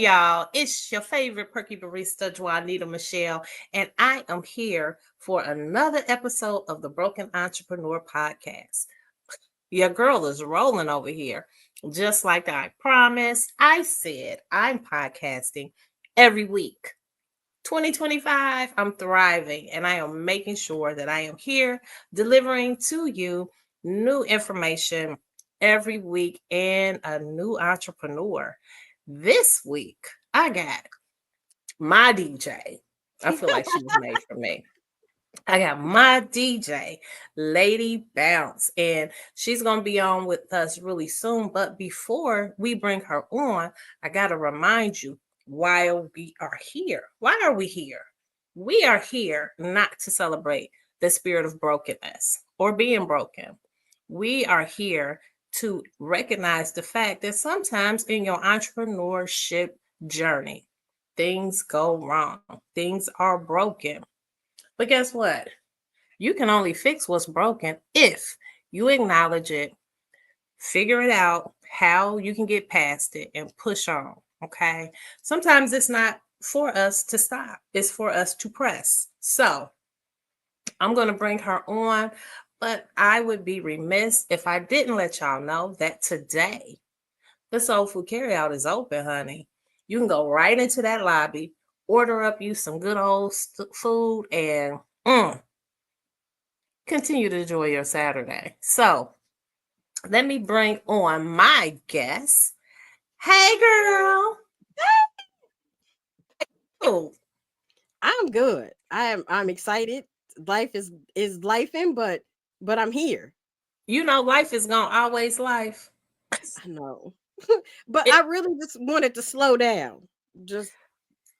y'all. It's your favorite perky barista, Juanita-Michelle, and I am here for another episode of the Broken Entrepreneur Podcast. Your girl is rolling over here. Just like I promised, I said I'm podcasting every week. 2025, I'm thriving and I am making sure that I am here delivering to you new information every week and a new entrepreneur. This week, I got my DJ. I feel like she was made for me. I got my DJ, Lady Bounce, and she's going to be on with us really soon. But before we bring her on, I got to remind you why we are here. Why are we here? We are here not to celebrate the spirit of brokenness or being broken. We are here to recognize the fact that sometimes in your entrepreneurship journey, things go wrong, things are broken. But guess what? You can only fix what's broken if you acknowledge it, figure it out, how you can get past it, and push on. Okay. Sometimes it's not for us to stop, it's for us to press. So I'm going to bring her on, but I would be remiss if I didn't let y'all know that today the Soul Food Carryout is open, honey. You can go right into that lobby, order up you some good old food, and continue to enjoy your Saturday. So let me bring on my guest. Hey, girl. Oh, I'm good. I'm excited. Life is lifing, but I'm here. you know life is gonna always life. I know. But It, I really just wanted to slow down. Just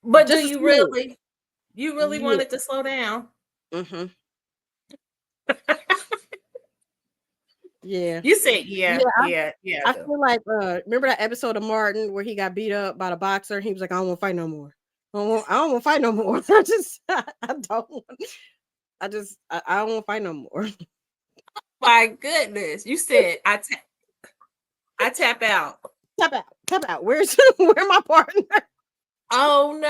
but do just a you smidge. really? You really Yeah. wanted to slow down? Mm-hmm. Yeah. You said yeah, Yeah. yeah, yeah. I feel like remember that episode of Martin where he got beat up by the boxer? He was like, I don't want to fight no more. I don't want to fight no more. I don't want I don't want to fight no more. My goodness. You said I tap out. Tap out. Tap out. Where my partner? Oh no.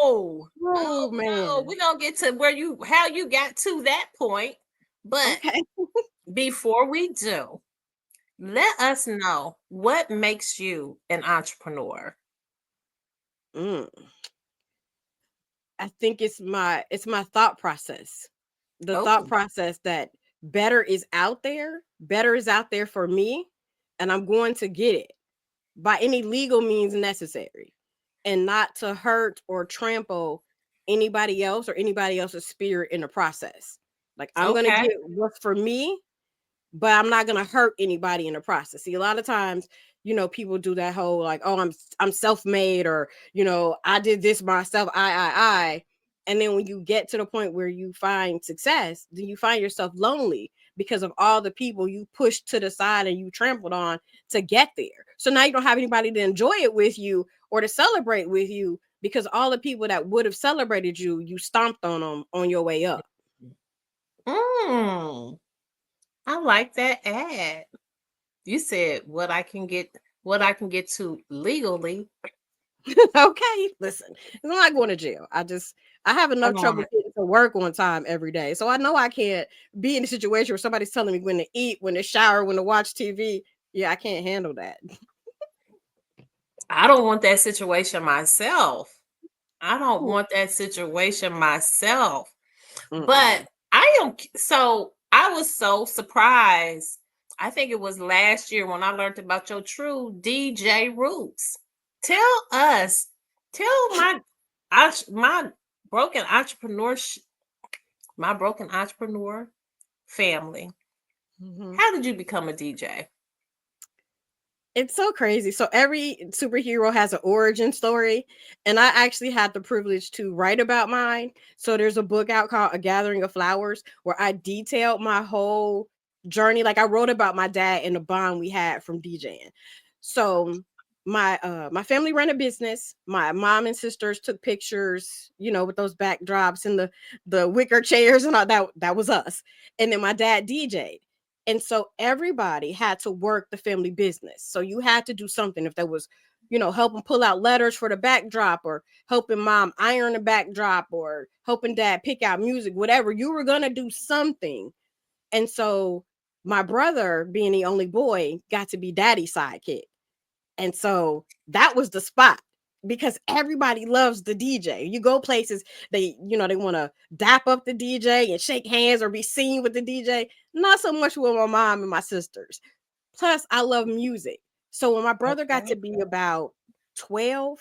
Oh Oh no. man. We're gonna get to where you how you got to that point. But Okay. before we do, let us know what makes you an entrepreneur. Mm. I think it's my thought process. The thought Oh, process that better is out there for me, and I'm going to get it by any legal means necessary, and not to hurt or trample anybody else or anybody else's spirit in the process. Like I'm going to okay. get what's for me, but I'm not gonna hurt anybody in the process. See, a lot of times, people do that whole like, oh, I'm self-made, or I did this myself, I. And then when you get to the point where you find success, then you find yourself lonely because of all the people you pushed to the side and you trampled on to get there. So now you don't have anybody to enjoy it with you or to celebrate with you because all the people that would have celebrated you, you stomped on them on your way up. Mm, I like that ad. You said what I can get to legally. Okay, listen, I'm not going to jail. I have enough Come trouble on. getting to work on time every day. So I know I can't be in a situation where somebody's telling me when to eat, when to shower, when to watch TV. Yeah, I can't handle that. I don't want that situation myself. I don't want that situation myself. But Mm-mm. I was so surprised. I think it was last year when I learned about your true DJ roots. Tell us, tell my broken entrepreneurship, my broken entrepreneur family. Mhm. How did you become a DJ? It's so crazy. So every superhero has an origin story, and I actually had the privilege to write about mine. So there's a book out called A Gathering of Flowers where I detailed my whole journey. Like I wrote about my dad and the bond we had from DJing. So my family ran a business. My mom and sisters took pictures, with those backdrops and the wicker chairs and all that. That was us. And then my dad DJ'd. And so everybody had to work the family business. So you had to do something. If there was helping pull out letters for the backdrop, or helping mom iron the backdrop, or helping dad pick out music, whatever. You were going to do something. And so my brother, being the only boy, got to be daddy's sidekick. And so that was the spot, because everybody loves the DJ. You go places, they want to dap up the DJ and shake hands or be seen with the DJ. Not so much with my mom and my sisters. Plus, I love music. So when my brother got to Okay. be about 12,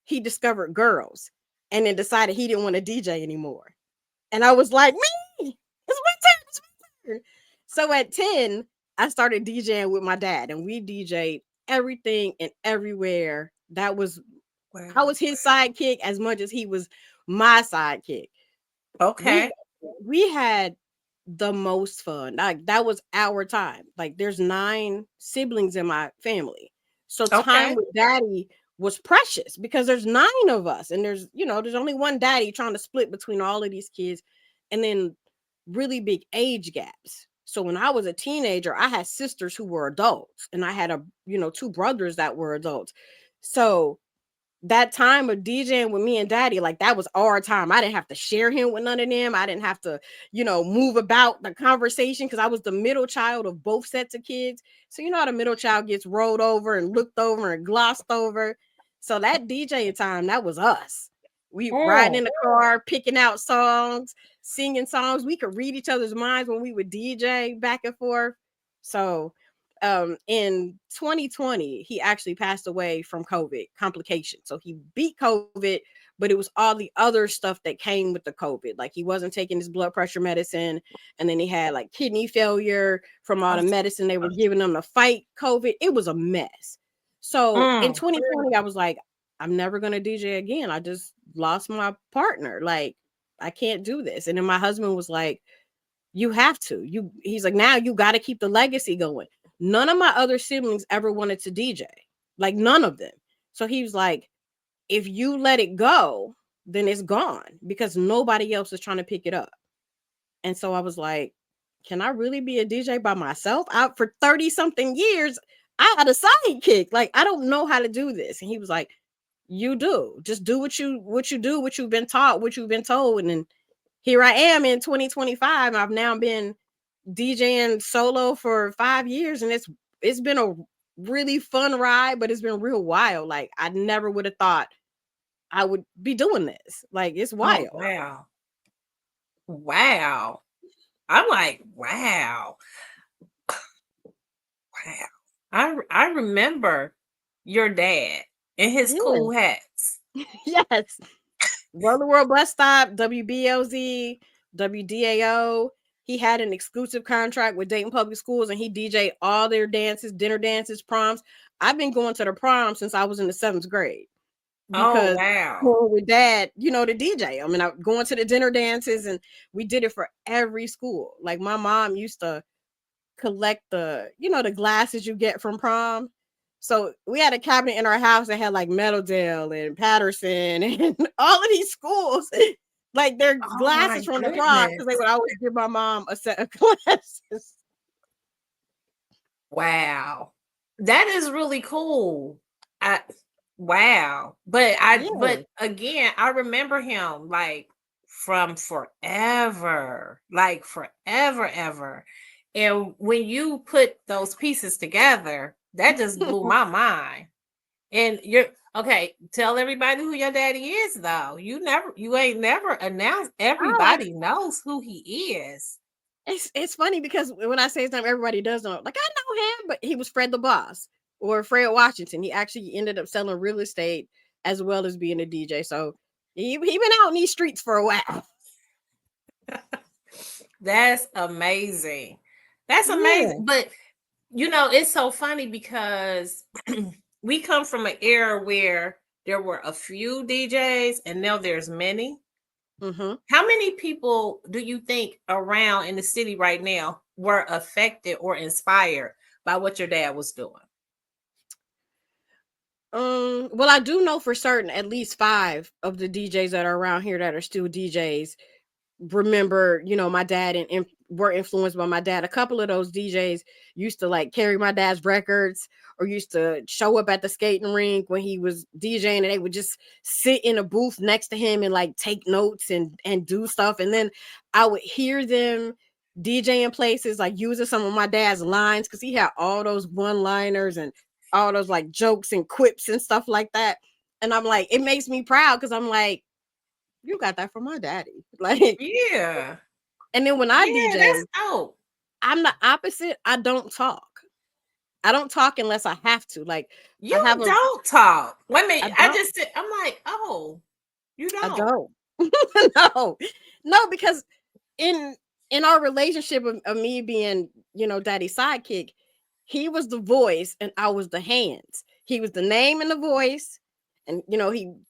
he discovered girls and then decided he didn't want to DJ anymore. And I was like, me, it's my turn. It's my turn. So at 10, I started DJing with my dad, and we DJ'd everything and everywhere. I Wow. was his sidekick as much as he was my sidekick. We Okay. we had the most fun. Like, that was our time. Like, there's 9 siblings in my family. So time Okay. with daddy was precious, because there's 9 of us, and there's only one daddy trying to split between all of these kids, and then really big age gaps. So when I was a teenager, I had sisters who were adults, and I had 2 brothers that were adults. So that time of DJing with me and daddy, like, that was our time. I didn't have to share him with none of them. I didn't have to, move about the conversation, because I was the middle child of both sets of kids. So you know how the middle child gets rolled over and looked over and glossed over. So that DJ time, that was us. We riding Mm. in the car, picking out songs, singing songs. We could read each other's minds when we would DJ back and forth. So in 2020, he actually passed away from COVID complications. So he beat COVID, but it was all the other stuff that came with the COVID. Like, he wasn't taking his blood pressure medicine, and then he had like kidney failure from all the medicine they were giving him to fight COVID. It was a mess. So in Mm. 2020, I was like, I'm never gonna DJ again. I just lost my partner. Like, I can't do this. And then my husband was like, you have to. He's like, now you got to keep the legacy going. None of my other siblings ever wanted to DJ. Like, none of them. So he was like, if you let it go, then it's gone, because nobody else is trying to pick it up. And so I was like, can I really be a DJ by myself? Out for 30 something years, I had a sidekick. Like, I don't know how to do this. And he was like, you do. Just do what you do, what you've been taught, what you've been told. And then here I am in 2025. I've now been DJing solo for 5 years, and it's been a really fun ride, but it's been real wild. Like, I never would have thought I would be doing this. Like, it's Oh, wild. wow. Wow. I'm like, wow. Wow. I remember your dad and his Yeah. cool hats. Yes. Roller World Bus Stop, WBLZ, WDAO. He had an exclusive contract with Dayton Public Schools, and he DJ'd all their dances, dinner dances, proms. I've been going to the prom since I was in the 7th grade, Oh, because wow. going with dad, to DJ. I mean, I going to the dinner dances, and we did it for every school. Like, my mom used to collect the glasses you get from prom. So we had a cabinet in our house that had like Meadowdale and Patterson and all of these schools, like, their Oh, my glasses from the prom, because they goodness. would always give my mom a set of glasses. Wow. That is really cool. I wow. But Yeah. again, I remember him like from forever. Like forever ever. And when you put those pieces together, that just blew my mind. And you're okay, tell everybody who your daddy is though. You ain't never announced, I everybody knows who he is. It's funny, because when I say his name, everybody does know. Like, I know him, but he was Fred the Boss, or Fred Washington. He actually ended up selling real estate as well as being a DJ. So he been out in these streets for a while. That's amazing. That's amazing. Yeah. But it's so funny because we come from an era where there were a few DJs and now there's many. Mm-hmm. How many people do you think around in the city right now were affected or inspired by what your dad was doing? Well, I do know for certain at least 5 of the DJs that are around here that are still DJs remember, my dad and were influenced by my dad. A couple of those DJs used to like carry my dad's records or used to show up at the skating rink when he was DJing, and they would just sit in a booth next to him and like take notes and do stuff. And then I would hear them DJing places, like using some of my dad's lines, because he had all those one-liners and all those like jokes and quips and stuff like that. And I'm like, it makes me proud because I'm like, you got that from my daddy. Like, Yeah. and then when I Yeah, DJ, that's dope. I'm the opposite. I don't talk. I don't talk unless I have to. Like, You I have a, don't talk. Wait a I minute. I don't, just said, I'm like, oh, you I don't. don't. No, because in our relationship of me being, daddy's sidekick, he was the voice and I was the hands. He was the name and the voice, and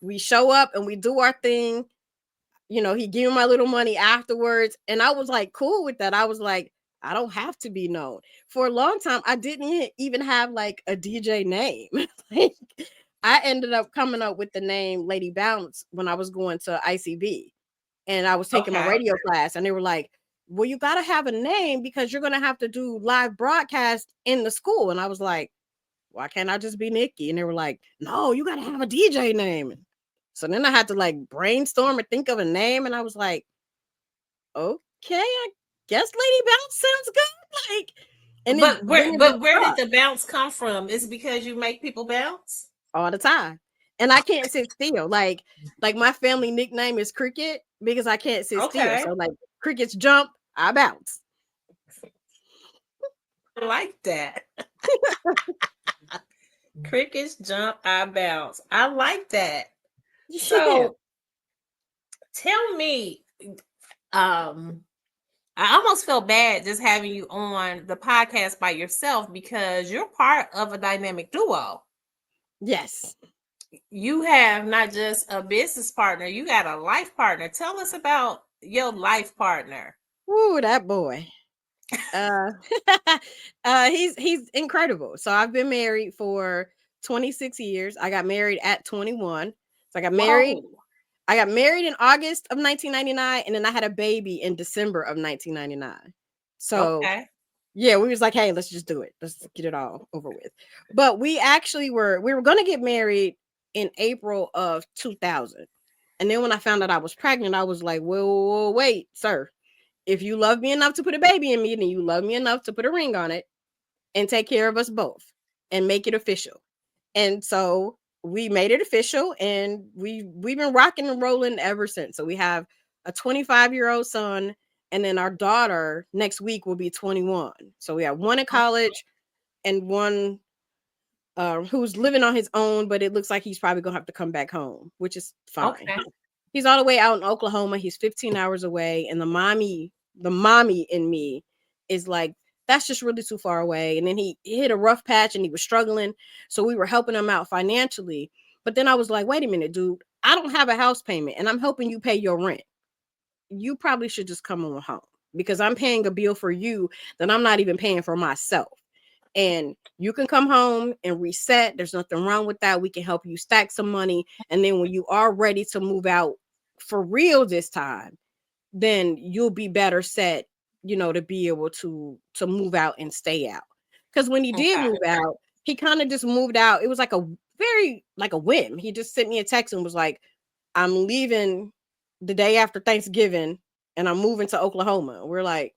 we show up and we do our thing. He gave me my little money afterwards. And I was like, cool with that. I was like, I don't have to be known. For a long time, I didn't even have like a DJ name. Like, I ended up coming up with the name Lady Bounce when I was going to ICB and I was taking my Okay. radio class. And they were like, well, you got to have a name because you're going to have to do live broadcast in the school. And I was like, why can't I just be Nikki? And they were like, no, you got to have a DJ name. So then I had to like brainstorm and think of a name. And I was like, okay, I guess Lady Bounce sounds good. Like, and But then where it but just where did stuck the bounce come from? Is it because you make people bounce? all the time. And I can't sit still. Like my family nickname is Cricket because I can't sit still. Okay. So like crickets jump, I bounce. I like that. Crickets jump, I bounce. I like that. Yeah. So tell me, um, I almost feel bad just having you on the podcast by yourself because you're part of a dynamic duo. Yes. You have not just a business partner, you got a life partner. Tell us about your life partner. Ooh, that boy. Uh, he's incredible. So I've been married for 26 years. I got married at 21. So Whoa. I got married in August of 1999, and then I had a baby in December of 1999. So Okay. yeah, we was like, hey, let's just do it. Let's get it all over with. But we were gonna get married in April of 2000. And then when I found out I was pregnant, I was like, well, wait, sir. If you love me enough to put a baby in me, then you love me enough to put a ring on it and take care of us both and make it official. And so we made it official, and we've been rocking and rolling ever since. So we have a 25-year-old son, and then our daughter next week will be 21. So we have one in college and one who's living on his own, but it looks like he's probably gonna have to come back home, which is fine. Okay. He's all the way out in Oklahoma. He's 15 hours away, and the mommy in me is like, that's just really too far away. And then he hit a rough patch and he was struggling, so we were helping him out financially. But then I was like, wait a minute, dude, I don't have a house payment and I'm helping you pay your rent. You probably should just come on home because I'm paying a bill for you that I'm not even paying for myself. And you can come home and reset. There's nothing wrong with that. We can help you stack some money. And then when you are ready to move out for real this time, then you'll be better set, to be able to move out and stay out. Because when he did Okay. move out, he kind of just moved out. It was like a very like a whim. He just sent me a text and was like, I'm leaving the day after Thanksgiving and I'm moving to Oklahoma. We're like,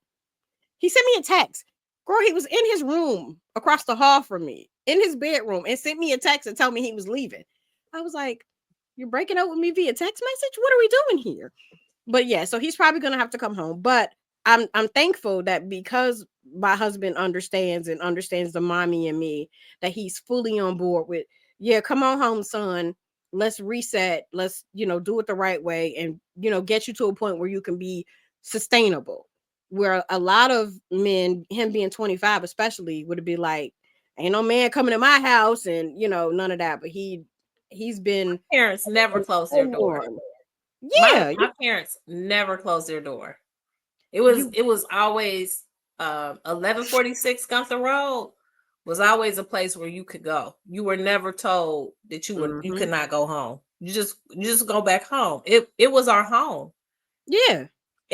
he sent me a text. Girl, he was in his room across the hall from me, in his bedroom, and sent me a text and told me he was leaving. I was like, you're breaking up with me via text message? What are we doing here? But yeah, so he's probably gonna have to come home. But I'm thankful that because my husband understands the mommy and me, that he's fully on board with, yeah, come on home, son. Let's reset. Let's, do it the right way and, get you to a point where you can be sustainable. Where a lot of men, him being 25 especially, would be like, ain't no man coming to my house and, none of that. But he's been Parents never close their door. My yeah, my parents never closed their door. It was you it was always 1146 Gunther Road was always a place where you could go. You were never told that you mhm. could not go home. You just go back home. It was our home. Yeah.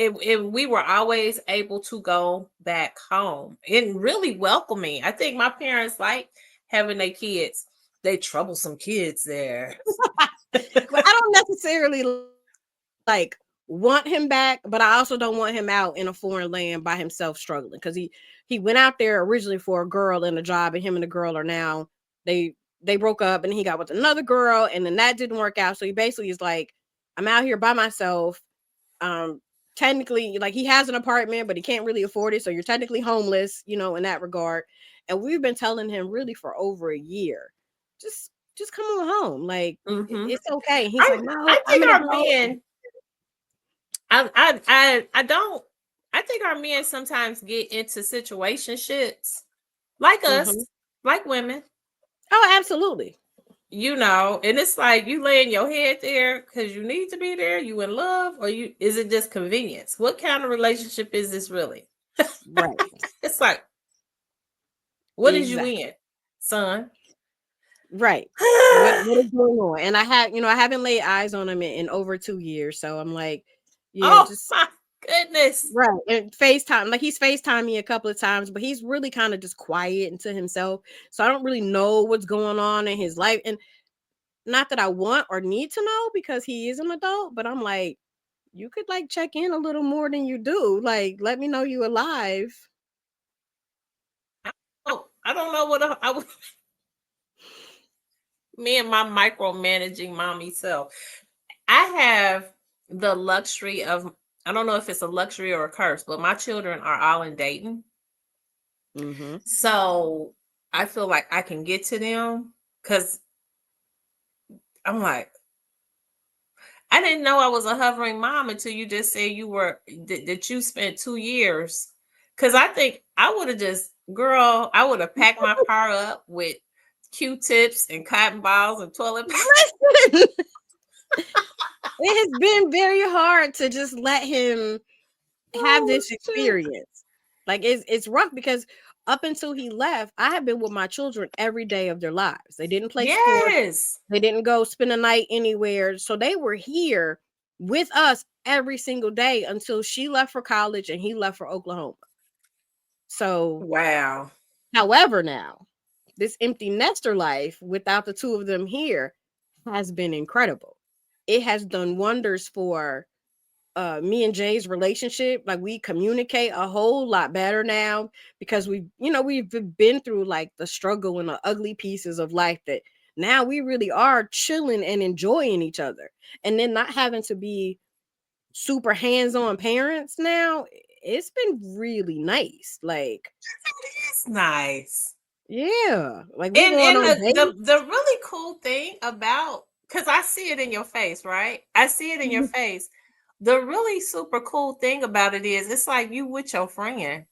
we were always able to go back home and really welcoming. I think my parents like having their kids. They troublesome kids there. Well, I don't necessarily like want him back, but I also don't want him out in a foreign land by himself struggling, because he went out there originally for a girl and a job, and him and the girl are now they broke up, and he got with another girl, and then that didn't work out. So he basically is like, I'm out here by myself. Um, technically, like, he has an apartment, but he can't really afford it, so you're technically homeless, in that regard. And we've been telling him really for over a year, just come on home, like Mm-hmm. it's okay. And he's like, no, I I'm think an our adult. men. I don't. I think our men sometimes get into situationships like Mhm. us, like women. Oh, absolutely. And it's like you laying your head there because you need to be there. You in love, or is it just convenience? What kind of relationship is this really? Right. It's like, what is you Exactly. in, son? Right. What is going on? And I haven't laid eyes on him in over 2 years. So I'm like, yeah, Oh just my goodness. right. And FaceTime, like, he's FaceTime me a couple of times, but he's really kind of just quiet and to himself. So I don't really know what's going on in his life. And not that I want or need to know, because he is an adult, but I'm like, you could like check in a little more than you do. Like, let me know you alive. Oh, I don't know what I would. Me and my micromanaging mommy self. I have the luxury of, I don't know if it's a luxury or a curse, but my children are all in Dayton. Mm-hmm. So I feel like I can get to them because I'm like, I didn't know I was a hovering mom until you just said that you spent 2 years. Because I think I would have I would have packed my car up with Q-tips and cotton balls and toilet paper. Listen, it has been very hard to just let him have Oh, this shit. experience. Like, it's rough, because up until he left, I have been with my children every day of their lives. They didn't play sports. Yes. They didn't go spend a night anywhere. So they were here with us every single day until she left for college and he left for Oklahoma. So, Wow. however, now this empty nester life without the two of them here has been incredible. It has done wonders for me and Jay's relationship. Like, we communicate a whole lot better now, because we've been through like the struggle and the ugly pieces of life, that now we really are chilling and enjoying each other, and then not having to be super hands-on parents now. It's been really nice. Like, It's nice. yeah, like, we're And going and on the really cool thing about, because I see it in your face, right? I see it in your dates. face. The really super cool thing about it is it's like you with your friend.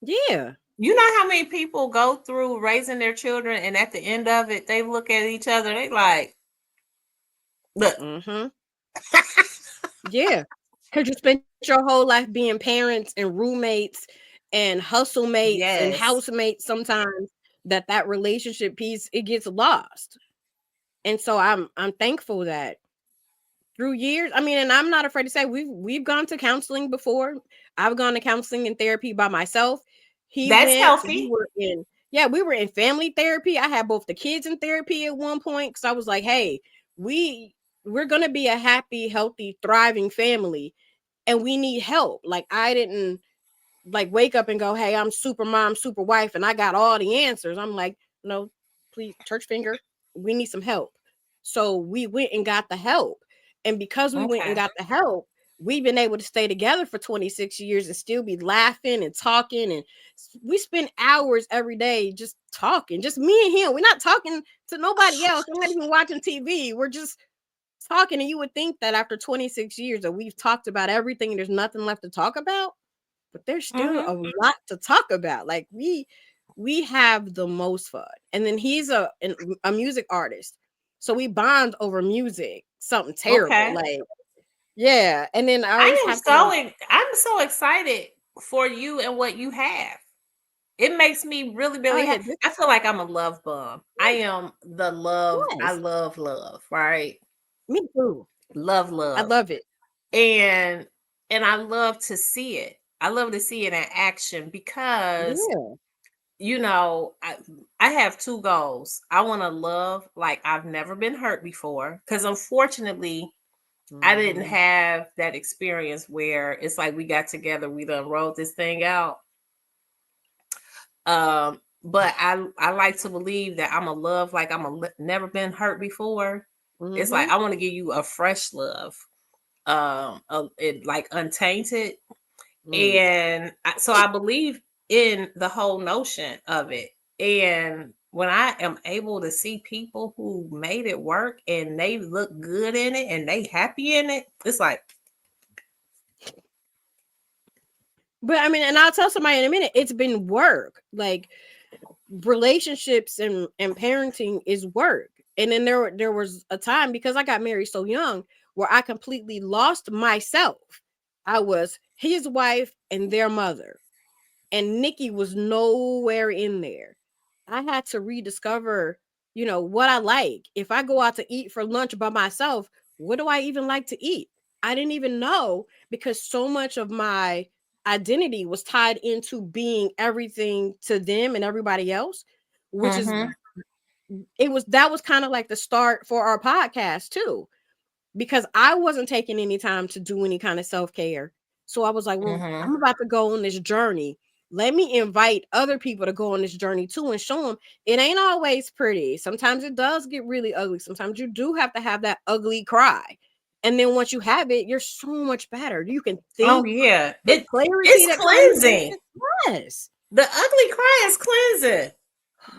Yeah. You know how many people go through raising their children and at the end of it, they look at each other, they like, look. Mm-hmm. Yeah. Because you spent your whole life being parents and roommates and hustle mates and Yes. housemates sometimes, that relationship piece, it gets lost. And so I'm thankful that through years, I mean, and I'm not afraid to say, we've gone to counseling before. I've gone to counseling and therapy by myself. He That's went, we healthy. were in, yeah, we were in family therapy. I had both the kids in therapy at one point, because I was like, hey, we're gonna be a happy, healthy, thriving family, and we need help. Like, I didn't like wake up and go, hey, I'm super mom, super wife, and I got all the answers. I'm like, no, please, church finger, we need some help. So we went and got the help. And because we went and Okay. got the help, we've been able to stay together for 26 years and still be laughing and talking. And we spend hours every day just talking, just me and him. We're not talking to nobody else. We're not even watching TV. We're just talking. And you would think that after 26 years that we've talked about everything and there's nothing left to talk about, but there's still Mm-hmm. a lot to talk about. Like, we have the most fun. And then he's a music artist, so we bond over music, something terrible. Okay. Like, yeah. And then I always have to, like, I'm so excited for you and what you have. It makes me really, oh really yeah, happy. I feel like I'm a love bum. I am the love. I yes, love love, right? me too. Love I love. love it. And and I love to see it. I love to see it in action because Yeah. I have two goals. I want to love like I've never been hurt before, because unfortunately I didn't Mhm. have that experience where it's like we got together, we done rolled this thing out. But I like to believe that I'm a love like never been hurt before. It's like Mhm. I want to give you a fresh love, it like untainted. Mm. And so I believe in the whole notion of it. And when I am able to see people who made it work and they look good in it and they happy in it, it's like, But I mean, and I'll tell somebody in a minute, it's been work. Like relationships and parenting is work. And then there was a time, because I got married so young, where I completely lost myself. I was his wife and their mother, and Nikki was nowhere in there. I had to rediscover, what I like. If I go out to eat for lunch by myself, what do I even like to eat? I didn't even know, because so much of my identity was tied into being everything to them and everybody else, which is mm-hmm, that was kind of like the start for our podcast too, because I wasn't taking any time to do any kind of self-care. So I was like, well, mm-hmm. I'm about to go on this journey. Let me invite other people to go on this journey too, and show them it ain't always pretty. Sometimes it does get really ugly. Sometimes you do have to have that ugly cry. And then once you have it, you're so much better. You can Oh think, yeah. the clarity It's that comes with cleansing. it. Yes. The ugly cry is cleansing.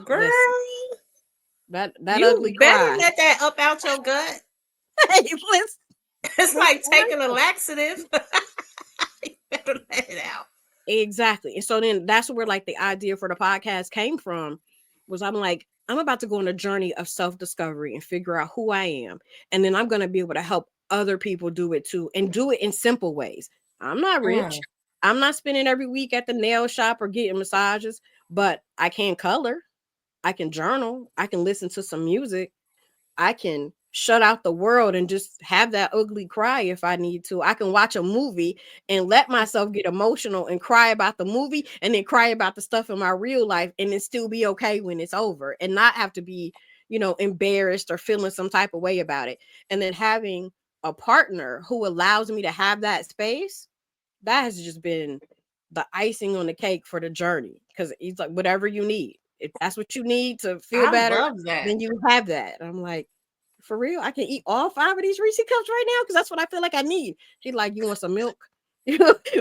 Girl, Listen, that ugly you better cry. let that up out your gut. Hey, listen, It's listen, like taking a laxative. You better let it out. exactly. And so then that's where like the idea for the podcast came from, was I'm like, I'm about to go on a journey of self-discovery and figure out who I am. And then I'm going to be able to help other people do it too, and do it in simple ways. I'm not rich. Mm. I'm not spending every week at the nail shop or getting massages, but I can color. I can journal. I can listen to some music. I can shut out the world and just have that ugly cry if I need to. I can watch a movie and let myself get emotional and cry about the movie, and then cry about the stuff in my real life, and then still be okay when it's over, and not have to be, embarrassed or feeling some type of way about it. And then having a partner who allows me to have that space, that has just been the icing on the cake for the journey, because he's like, whatever you need, if that's what you need to feel I better, love that. then you have that. I'm like, for real, I can eat all 5 of these Reese cups right now, because that's what I feel like I need. She's like, you want some milk?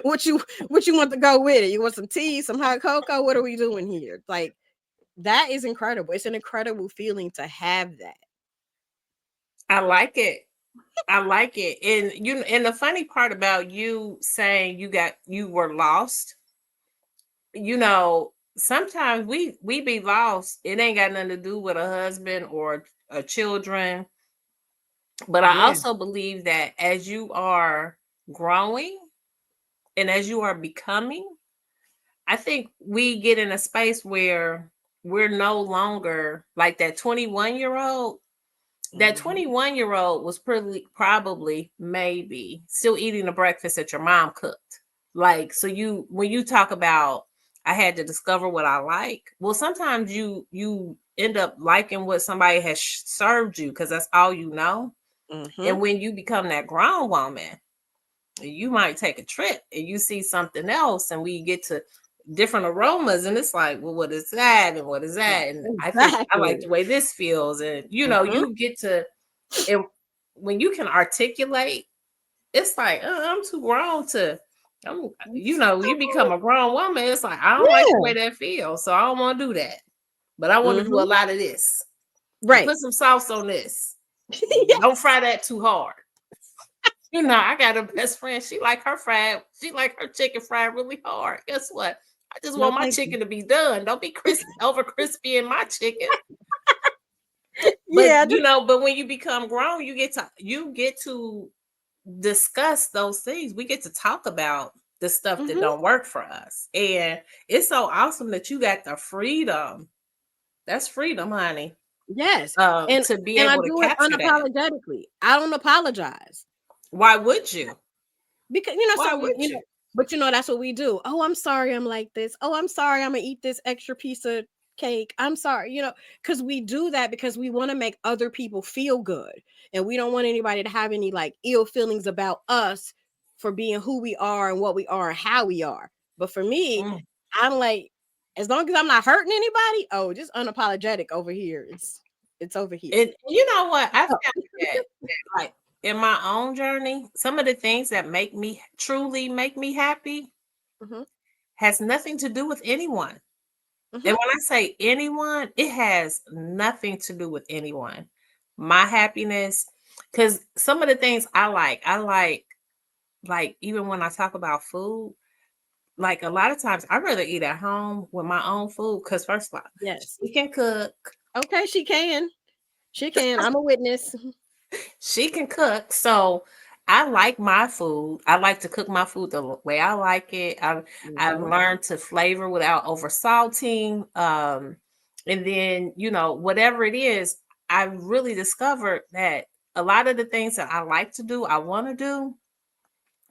What you want to go with it? You want some tea, some hot cocoa? What are we doing here? Like, that is incredible. It's an incredible feeling to have that. I like it. I like it. And the funny part about you saying you were lost, sometimes we be lost. It ain't got nothing to do with a husband or a children. But I Yeah. also believe that as you are growing and as you are becoming, I think we get in a space where we're no longer like that 21-year-old. That Hmm. 21-year-old was probably maybe still eating the breakfast that your mom cooked. Like, so when you talk about I had to discover what I like, well, sometimes you end up liking what somebody has served you because that's all you know. Hmm. And when you become that grown woman, you might take a trip and you see something else, and we get to different aromas, and it's like, well, what is that? And what is that? And I think I like Exactly. the way this feels. And Hmm. you get to, and when you can articulate, it's like, I'm too grown to. You become a grown woman. It's like I don't like the Yeah. way that feels, so I don't want to do that. But I want to do a Hmm. lot of this. And Right. put some sauce on this. Don't Yes. fry that too hard. I got a best friend. She like her chicken fried really hard. Guess what? I just No, want my thank you. chicken to be done. Don't be over crispy in my chicken. But Yeah. Just, but when you become grown, you get to discuss those things. We get to talk about the stuff that hmm. don't work for us. And it's so awesome that you got the freedom. That's freedom, honey. Yes. And To be and I able to do it capture that. unapologetically. I don't apologize. Why would you? because Why would you you? know, but that's what we do. Oh, I'm sorry, I'm like this. Oh, I'm sorry, I'm gonna eat this extra piece of cake. I'm sorry, because we do that because we want to make other people feel good, and we don't want anybody to have any like ill feelings about us for being who we are and what we are and how we are. But for me, Mm. I'm like, as long as I'm not hurting anybody, oh, just unapologetic over here. It's over here. And you know what? I Oh. found that like in my own journey, some of the things that make me truly make me happy Mhm, has nothing to do with anyone. mhm. And when I say anyone, it has nothing to do with anyone. My happiness, because some of the things I like even when I talk about food, like a lot of times I'd rather eat at home with my own food. Because first of all, Yes. she can cook, Okay, she can. She can. I'm a witness. she can cook. So I like my food. I like to cook my food the way I like it. I've Mhm. learned to flavor without over salting. And then, whatever it is, I really discovered that a lot of the things that I like to do, I want to do,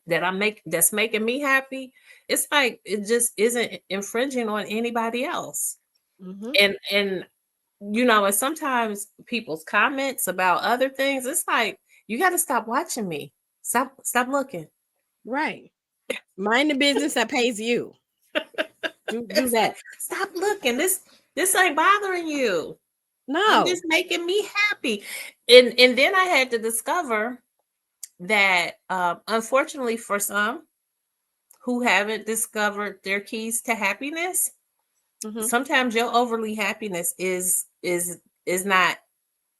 that's making me happy. It's like it just isn't infringing on anybody else. Mhm. And sometimes people's comments about other things, it's like you got to stop watching me. Stop looking. Right. Mind the business that pays you. Do It's like that. stop looking. This ain't bothering you. I'm No. just making me happy. And then I had to discover that unfortunately for some who haven't discovered their keys to happiness, Mhm. sometimes your overly happiness is not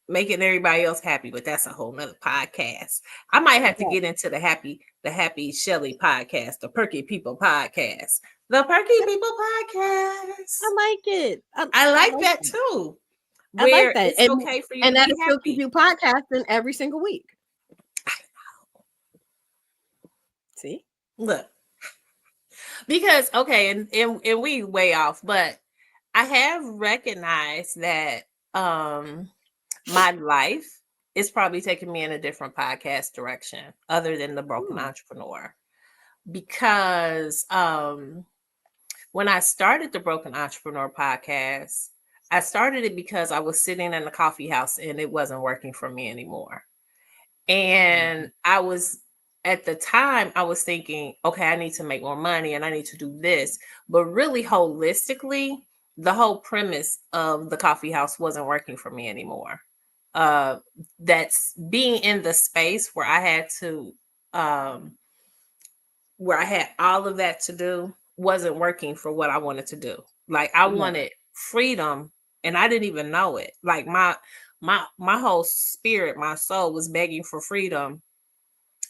making everybody else happy, but that's a whole nother podcast. I might have to Right. get into the Happy Shelley podcast, the Perky People podcast, the Perky People podcast. I like it. I I like like that that. too, I like where that. it's okay for you to And be that'll still keep happy. you podcasting every single week. See? Look, because okay, and we way off, but I have recognized that my life is probably taking me in a different podcast direction other than the broken Hmm. entrepreneur. Because when I started the Broken Entrepreneur podcast, I started it because I was sitting in a coffee house and it wasn't working for me anymore. And I was at the time I was thinking, okay, I need to make more money and I need to do this. But really holistically, the whole premise of the coffee house wasn't working for me anymore. Uh that's being in the space um where I had all of that to do wasn't working for what I wanted to do. Like I Right. wanted freedom and I didn't even know it. Like my whole spirit, my soul was begging for freedom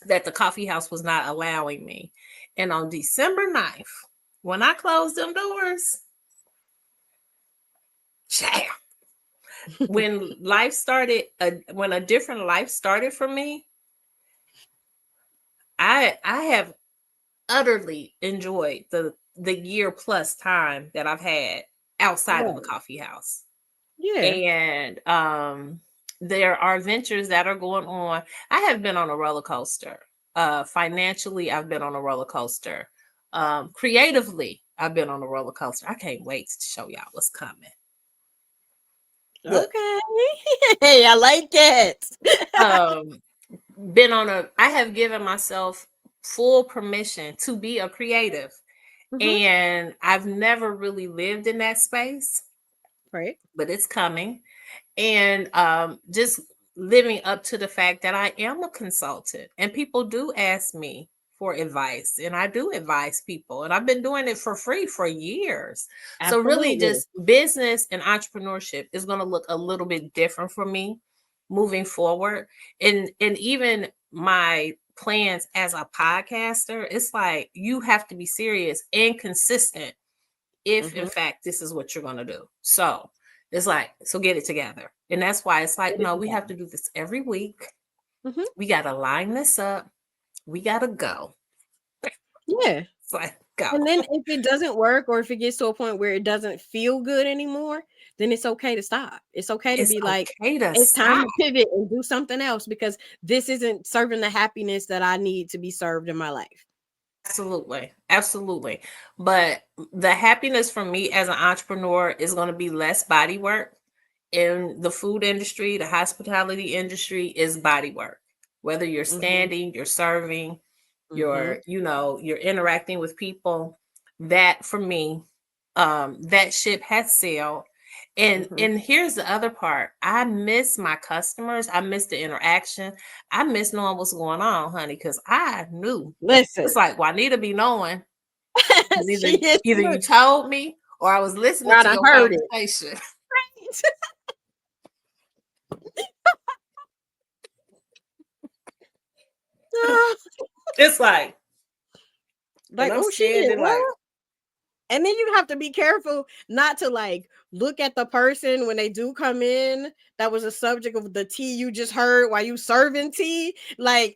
that the coffee house was not allowing me. And on December 9th, when I closed them doors, child, when a different life started for me, I have utterly enjoyed the year plus time that I've had outside of the Right. coffee house. Yeah. And there are ventures that are going on. I have been on a roller coaster. Financially, I've been on a roller coaster. Creatively, I've been on a roller coaster. I can't wait to show y'all what's coming. Look, Okay. Hey, I like it. um, I have given myself full permission to be a creative. Mhm. And I've never really lived in that space, Right. but it's coming. And just living up to the fact that I am a consultant and people do ask me for advice and I do advise people and I've been doing it for free for years. So really Absolutely. just business and entrepreneurship is going to look a little bit different for me moving forward. And even my plans as a podcaster, it's like you have to be serious and consistent if in Mhm. fact this is what you're going to do. So it's like, so get it together. And that's why it's like, Get it no, we have together. to do this every week. Mhm. We got to line this up. We got to go. Yeah. It's like, go. And then if it doesn't work or if it gets to a point where it doesn't feel good anymore, then it's okay to stop. It's okay to It's be like, okay to it's time stop. to pivot and do something else because this isn't serving the happiness that I need to be served in my life. Absolutely. Absolutely. But the happiness for me as an entrepreneur is going to be less body work. In the food industry, the hospitality industry is body work. Whether you're Mm-hmm. standing, you're serving, Mm-hmm. you're interacting with people, that for me, that ship has sailed. and Mm-hmm. and here's the other part. I miss my customers. I miss the interaction. I miss knowing what's going on, honey, because I knew. It's Listen, like Juanita be knowing. 'Cause she is either you told me or I was listening I to done your heard it. conversation. It's and Like, I'm oh, she did standing like, what? And then you have to be careful not to like look at the person when they do come in. That was a subject of the tea you just heard while you serving tea. Like,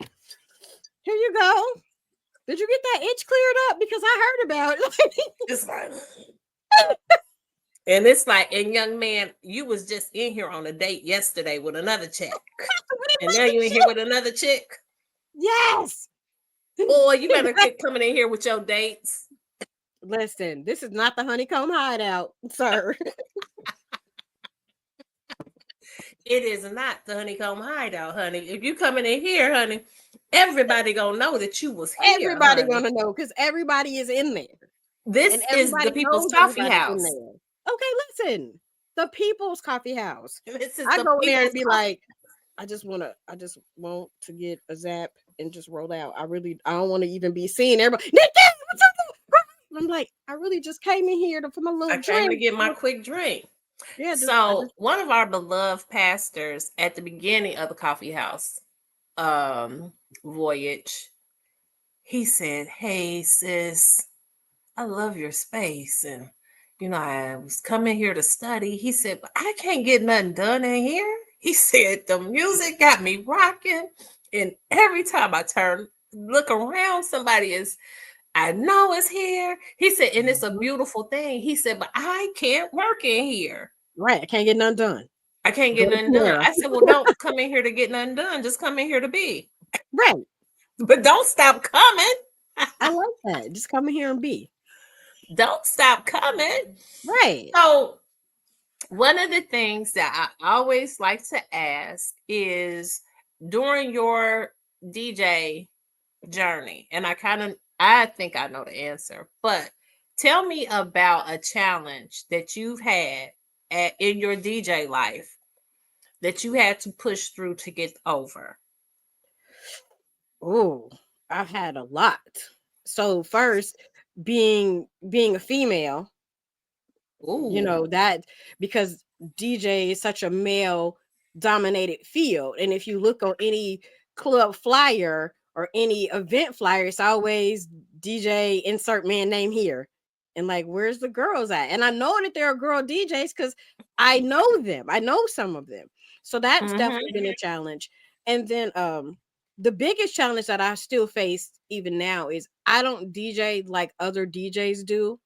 here you go. Did you get that itch cleared up? Because I heard about it. it's like, and it's like, and young man, you was just in here on a date yesterday with another chick, and now you in here with another chick. Yes. Boy, you better get coming in here with your dates. Listen, this is not the honeycomb hideout, sir. It is not the honeycomb hideout, honey. If you coming in here, honey, everybody gonna know that you was here, Everybody honey. gonna know because everybody is in there. And This is the everybody people's knows coffee everybody in house. there. Okay, listen. The People's Coffee House. This is I the go in there and people's be coffee. like, I just want to get a zap and just roll out. I don't want to even be seen. Everybody, Nick, what's up? I'm like, I really just came in here for my I little came to drink. get my quick drink. Yeah, I So just one of our beloved pastors at the beginning of the coffee house voyage, he said, "Hey sis, I love your space. And I was coming here to study." He said, "But I can't get nothing done in here." He said, "The music got me rocking. And every time I look around, somebody is, I know is here." He said, "And it's a Mhm. beautiful thing." He said, "But I can't work in here. Right. I can't get none done. I can't Go get to nothing done." Kiara. I said, "Well, don't come in here to get nothing done. Just come in here to be. Right. But don't stop coming. I like that. Just come in here and be. Don't stop coming." Right. So one of the things that I always like to ask is, during your DJ journey, and I think I know the answer, but tell me about a challenge that you've had in your DJ life that you had to push through to get over. Oh, I've had a lot. So first, being a female, Ooh. that because DJ is such a male dominated field. And if you look on any club flyer or any event flyer, it's always DJ insert man name here. And like, where's the girls at? And I know that there are girl DJs because I know them. I know some of them. So that's definitely Mm-hmm. been a challenge. And then the biggest challenge that I still face even now is I don't DJ like other DJs do.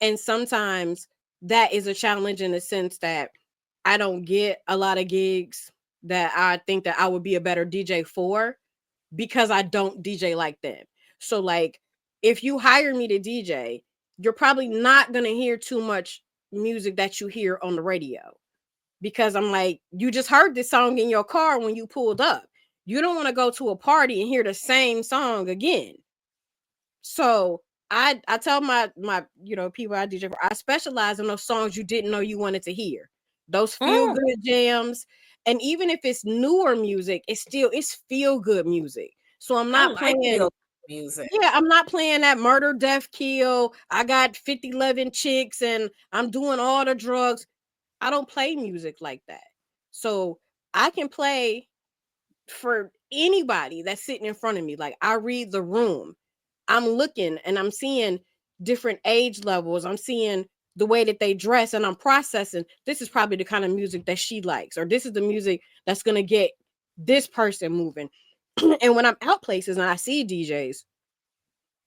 And sometimes that is a challenge in the sense that I don't get a lot of gigs that I think that I would be a better DJ for because I don't DJ like them. So like if you hire me to DJ, you're probably not going to hear too much music that you hear on the radio because I'm like, you just heard this song in your car when you pulled up. You don't want to go to a party and hear the same song again. So I tell my people I DJ for, I specialize in those songs you didn't know you wanted to hear. Those feel Mm, good jams. And even if it's newer music, it's feel good music. So I'm I not like playing, feel music. yeah, I'm not playing that murder, death, kill. I got 50, 11 chicks and I'm doing all the drugs. I don't play music like that. So I can play for anybody that's sitting in front of me. Like I read the room. I'm looking and I'm seeing different age levels. I'm seeing the way that they dress and I'm processing this is probably the kind of music that she likes, or this is the music that's going to get this person moving. And when I'm out places and I see DJs,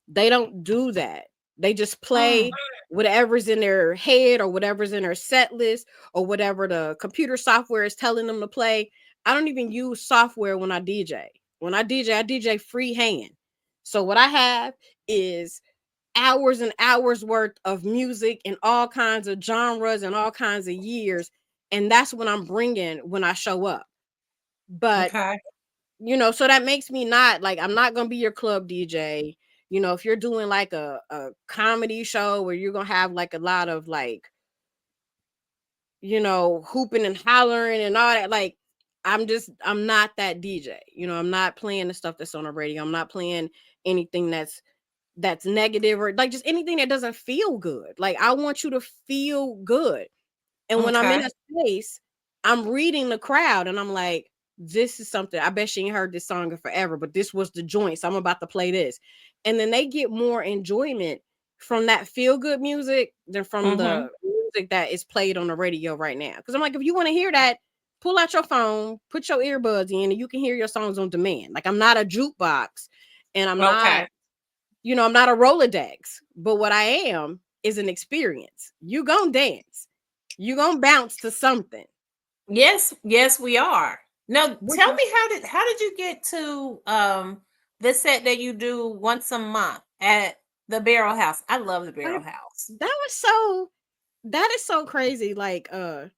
they don't do that. They just Mm, play whatever's in their head or whatever's in their set list or whatever the computer software is telling them to play. I don't even use software when I DJ. When I DJ freehand. So what I have is hours and hours worth of music in all kinds of genres and all kinds of years. And that's what I'm bringing when I show up. But okay. so that makes me not like, I'm not gonna be your club DJ. If you're doing like a comedy show where you're gonna have like a lot of like, hooping and hollering and all that, like I'm not that DJ. I'm not playing the stuff that's on the radio. I'm not playing anything that's negative or like just anything that doesn't feel good. Like I want you to feel good. And when I'm in Okay. a space, I'm reading the crowd and I'm like, this is something. I bet she ain't heard this song in forever, but this was the joint. So I'm about to play this. And then they get more enjoyment from that feel good music than from Mm-hmm. the music that is played on the radio right now. Because I'm like, if you want to hear that, pull out your phone, put your earbuds in, and you can hear your songs on demand. Like I'm not a jukebox and Okay. I'm not a Rolodex, but what I am is an experience. You gonna dance. You gonna bounce to something. Yes, yes, we are. Now, Which tell me how did you get to the set that you do once a month at the Barrel House? I love the like, Barrel House. that is so crazy. Like I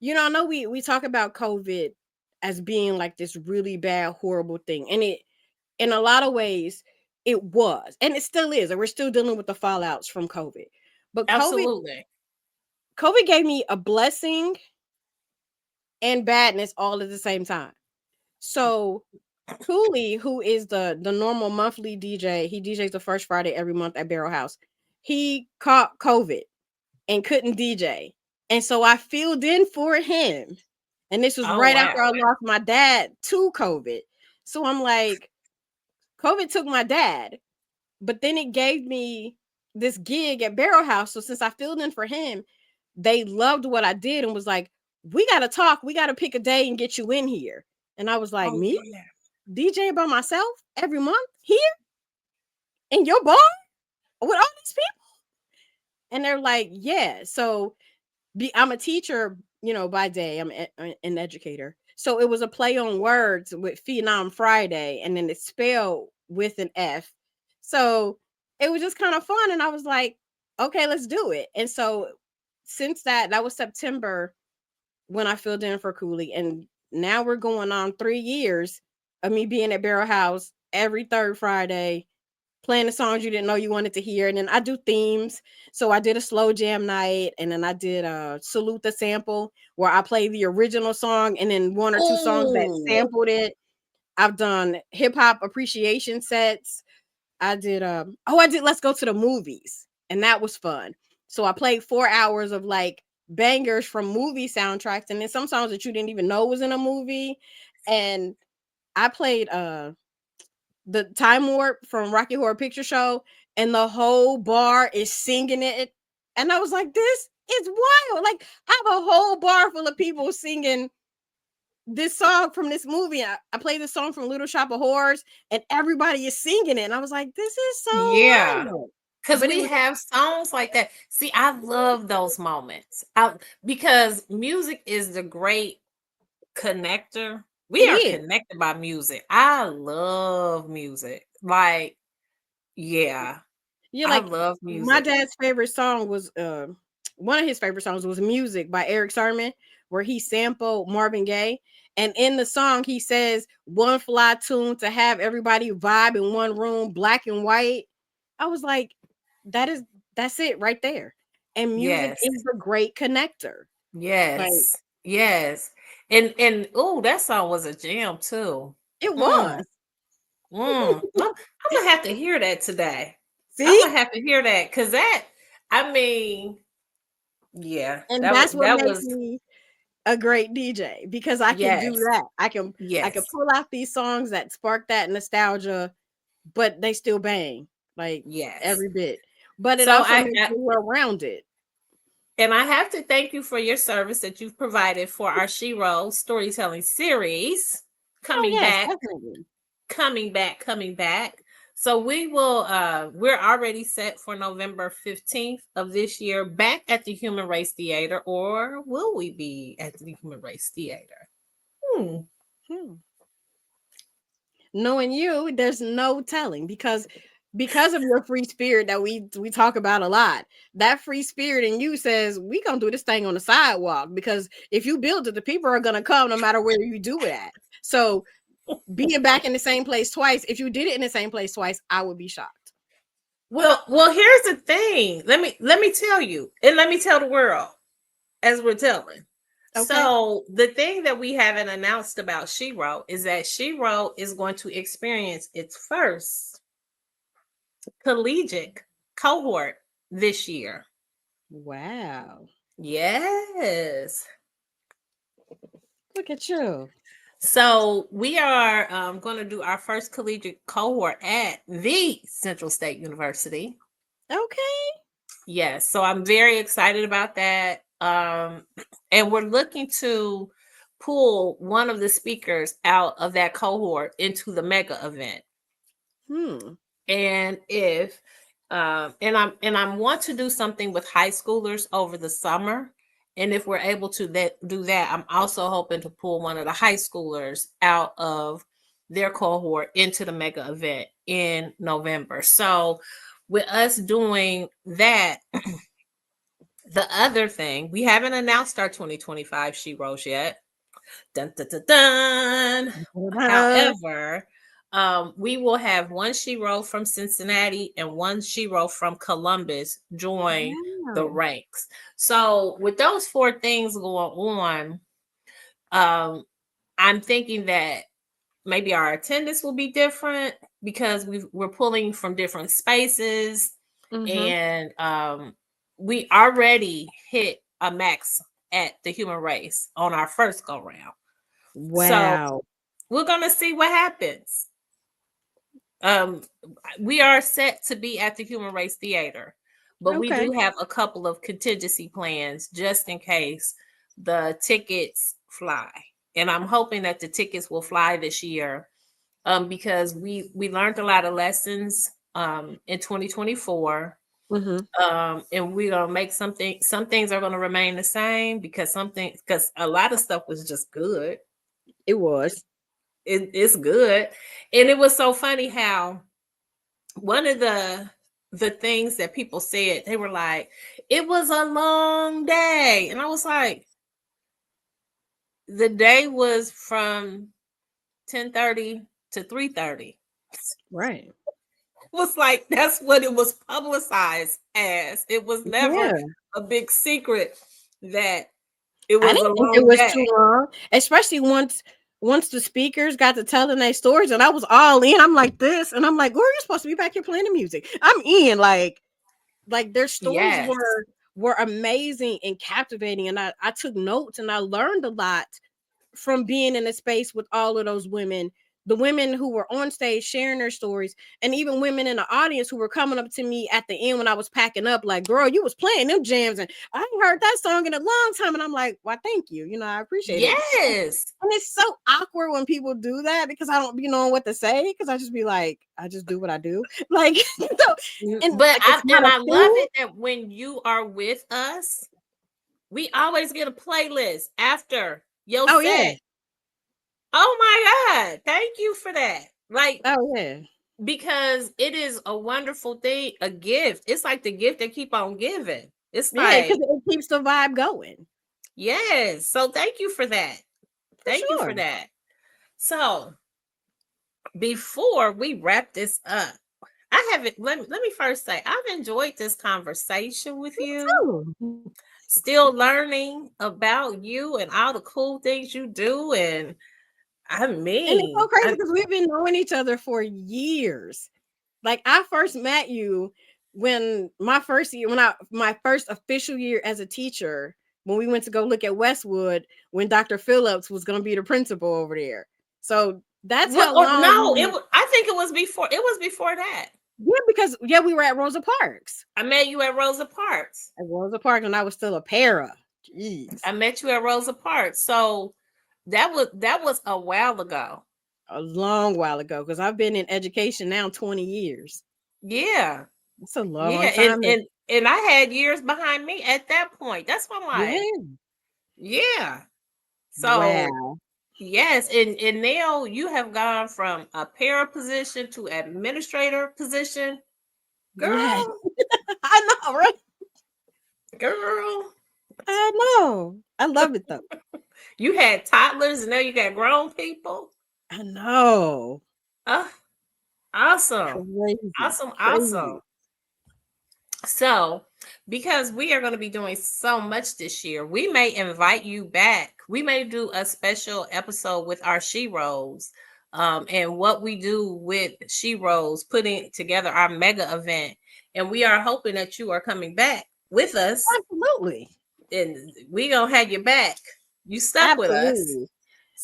know we talk about COVID as being like this really bad, horrible thing. And it in a lot of ways it was, and it still is, and we're still dealing with the fallouts from COVID. But Absolutely. COVID gave me a blessing and badness all at the same time. So Cooley, who is the normal monthly DJ, he DJs the first Friday every month at Barrel House. He caught COVID and couldn't DJ. And so I filled in for him. And this was Oh right wow. after I lost my dad to COVID. So I'm like, COVID took my dad, but then it gave me this gig at Barrel House. So since I filled in for him, they loved what I did and was like, we got to talk. We got to pick a day and get you in here. And I was like, Oh me? yeah. DJ by myself every month here in your bar with all these people? And they're like, yeah. So I'm a teacher, by day. I'm an educator. So it was a play on words with Phenom Friday, and then it's spelled with an F. So it was just kind of fun. And I was like, okay, let's do it. And so since that was September when I filled in for Cooley. And now we're going on 3 years of me being at Barrel House every third Friday, playing the songs you didn't know you wanted to hear. And then I do themes. So I did a slow jam night, and then I did a Salute the Sample where I play the original song and then one or two songs that Oh, sampled it. I've done hip hop appreciation sets. I did Let's Go to the Movies, and that was fun. So I played 4 hours of like bangers from movie soundtracks, and then some songs that you didn't even know was in a movie. And I played the Time Warp from Rocky Horror Picture Show, and the whole bar is singing it. And I was like, this is wild. Like, I have a whole bar full of people singing this song from this movie. I played this song from Little Shop of Horrors, and everybody is singing it. And I was like, this is so yeah. wild. Because But it we was, have songs like that. See, I love those moments. Because music is the great connector. We it are is. connected by music. I love music. Like, yeah, Yeah, I like love my music. dad's favorite song was one of his favorite songs was Music by Eric Sermon, where he sampled Marvin Gaye. And in the song, he says, one fly tune to have everybody vibe in one room, black and white. I was like, that's it right there. And music Yes, is the great connector. Like yes, yes. And oh, that song was a jam too. it Mm, was. I'm gonna have to hear that today. I'm See? gonna have to hear that because that, I mean, yeah, And that was that's what that makes was me a great DJ because I can do yes, that. I can yes, pull out these songs that spark that nostalgia, but they still bang like yes. every bit. But it So also makes me well rounded. I have to thank you for your service that you've provided for our SHE-Roe storytelling series. Oh Coming yes, back, definitely. coming back, coming back. So we will we're already set for November 15th of this year back at the Human Race Theater, or will we be at the Human Race Theater? Hmm. Hmm. Knowing you, there's no telling because of your free spirit that we talk about a lot. That free spirit in you says we gonna do this thing on the sidewalk, because if you build it, the people are gonna come no matter where you do it at. So being back in the same place twice, if you did it in the same place twice, I would be shocked. Well, here's the thing. Let me tell you, and let me tell the world as we're telling. Okay. So the thing that we haven't announced about SHE-Roe is that SHE-Roe is going to experience its first collegiate cohort this year. Wow. Yes. Look at you. So we are going to do our first collegiate cohort at the Central State University. Okay. Yes, so I'm very excited about that. And we're looking to pull one of the speakers out of that cohort into the mega event. And if and I want to do something with high schoolers over the summer. And if we're able to do that, I'm also hoping to pull one of the high schoolers out of their cohort into the mega event in November. So with us doing that, the other thing, we haven't announced our 2025 SHE-Roes yet. Dun, dun, dun, dun. However, we will have one SHE-Roe from Cincinnati and one SHE-Roe from Columbus join the Wow. ranks. So with those four things going on, I'm thinking that maybe our attendance will be different because we're pulling from different spaces, and we already hit a max at the Human Race on our first go round. So Wow. we're gonna see what happens. We are set to be at the Human Race Theater, but we Okay. do have a couple of contingency plans just in case the tickets fly. And I'm hoping that the tickets will fly this year, because we learned a lot of lessons in 2024. And we're gonna make some things are gonna remain the same, because because a lot of stuff was just good. It was. It's good. And it was so funny how one of the things that people said, they were like, it was a long day. And I was like, the day was from 10:30 to 3:30. Right. Was like, that's what it was publicized as. It was never Yeah. a big secret that it I was a didn't think it long was day. too long, especially once the speakers got to telling their stories, and I was all in. I'm like this, and I'm like, "Girl, you're supposed to be back here playing the music." I'm in, like their stories Yes. were amazing and captivating, and I took notes and I learned a lot from being in a space with all of those women, the women who were on stage sharing their stories, and even women in the audience who were coming up to me at the end when I was packing up, like, girl, you was playing them jams and I ain't heard that song in a long time. And I'm like, well, thank you. I appreciate it. Yes. And it's so awkward when people do that because I don't be knowing what to say, because I just be like, I just do what I do. Like, so, and But like it's not a I love thing. it that when you are with us, we always get a playlist after your Oh yeah. set. Oh my God. Thank you for that. Like, Oh yeah. because it is a wonderful thing, a gift. It's like the gift that keep on giving. It's Yeah, because like, it keeps the vibe going. yes. So thank you for that. For Thank you sure. for that. So before we wrap this up, I haven't let me first say I've enjoyed this conversation with you. Oh. Still learning about you and all the cool things you do. And I And it's so mean, crazy because we've been knowing each other for years. Like I first met you when my first official year as a teacher, when we went to go look at Westwood, when Dr. Phillips was going to be the principal over there. So that's well, how or long no, I think it was before that. yeah, because we were at Rosa Parks. I met you at Rosa Parks. At Rosa Parks when I was still a para. Jeez. I met you at Rosa Parks. So that was a while ago. a long while ago because I've been in education now 20 years. Yeah. It's a Yeah. long And time. and I had years behind me at that point. That's why I'm like, Yeah. yeah. So Wow. yes, and now you have gone from a para position to administrator position. Yeah. Girl, I know, right? girl. I know. I love it though. You had toddlers and now you got grown people. I know. Uh, awesome. Crazy. Awesome. Awesome. Crazy. So, because we are going to be doing so much this year, we may invite you back. We may do a special episode with our SHE-Roes, and what we do with SHE-Roes, putting together our mega event. And we are hoping that you are coming back with us, Absolutely. and we gonna have you back. You stuck with us, Absolutely.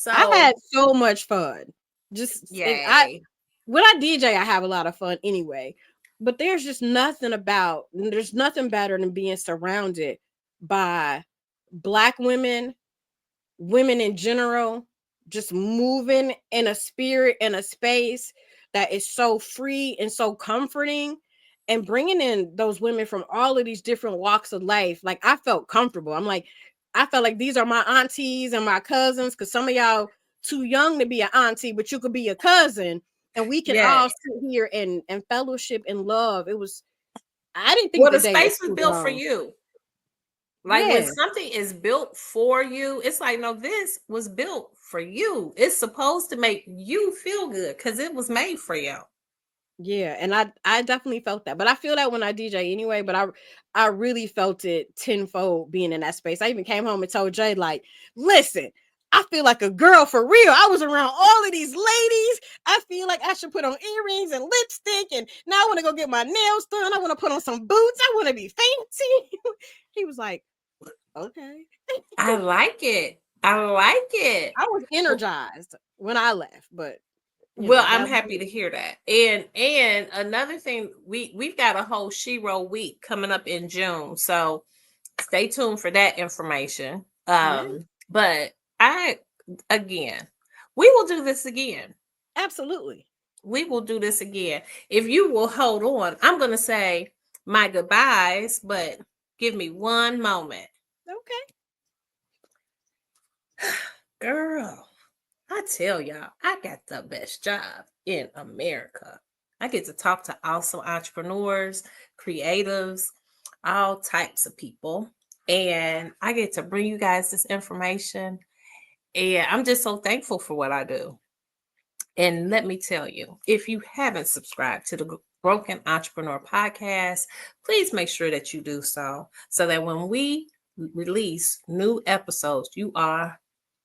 I so had so much fun. Just and I yay! when I DJ, I have a lot of fun anyway. But there's nothing better than being surrounded by Black women, women in general, just moving in a spirit and a space that is so free and so comforting, and bringing in those women from all of these different walks of life. Like, I felt comfortable. I felt like these are my aunties and my cousins, because some of y'all too young to be an auntie, but you could be a cousin, and we can Yeah. all sit here and fellowship and love. I didn't think Well, the the day was space was too built for long. you. Like when Yeah. something is built for you, it's like, no, this was built for you. It's supposed to make you feel good because it was made for you. Yeah, and I definitely felt that. But I feel that when I DJ anyway, but I really felt it tenfold being in that space. I even came home and told Jay, like, listen, I feel like a girl for real. I was around all of these ladies. I feel like I should put on earrings and lipstick, and now I want to go get my nails done. I want to put on some boots. I want to be fancy. He was like, okay. I like it. I like it. I was energized when I left, but Well, I'm that happy to hear that. And another thing, we've got a whole SHE-Roe week coming up in June. So stay tuned for that information. yeah, But I again, we will do this again. absolutely. We will do this again. If you will hold on, I'm going to say my goodbyes, but give me one moment. Okay. Girl, I tell y'all, I got the best job in America. I get to talk to awesome entrepreneurs, creatives, all types of people. And I get to bring you guys this information. And I'm just so thankful for what I do. And let me tell you, if you haven't subscribed to the Broken Entrepreneur Podcast, please make sure that you do so that when we release new episodes, you are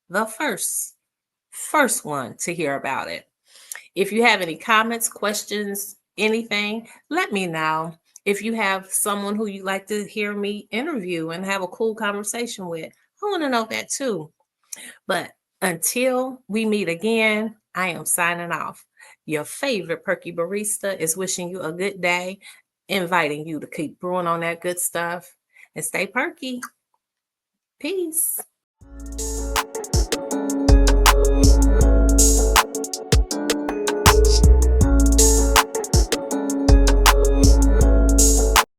the first one to hear about it. If you have any comments, questions, anything, let me know. If you have someone who you'd like to hear me interview and have a cool conversation with, I want to know that too. But until we meet again, I am signing off. Your favorite perky barista is wishing you a good day, inviting you to keep brewing on that good stuff and stay perky. Peace.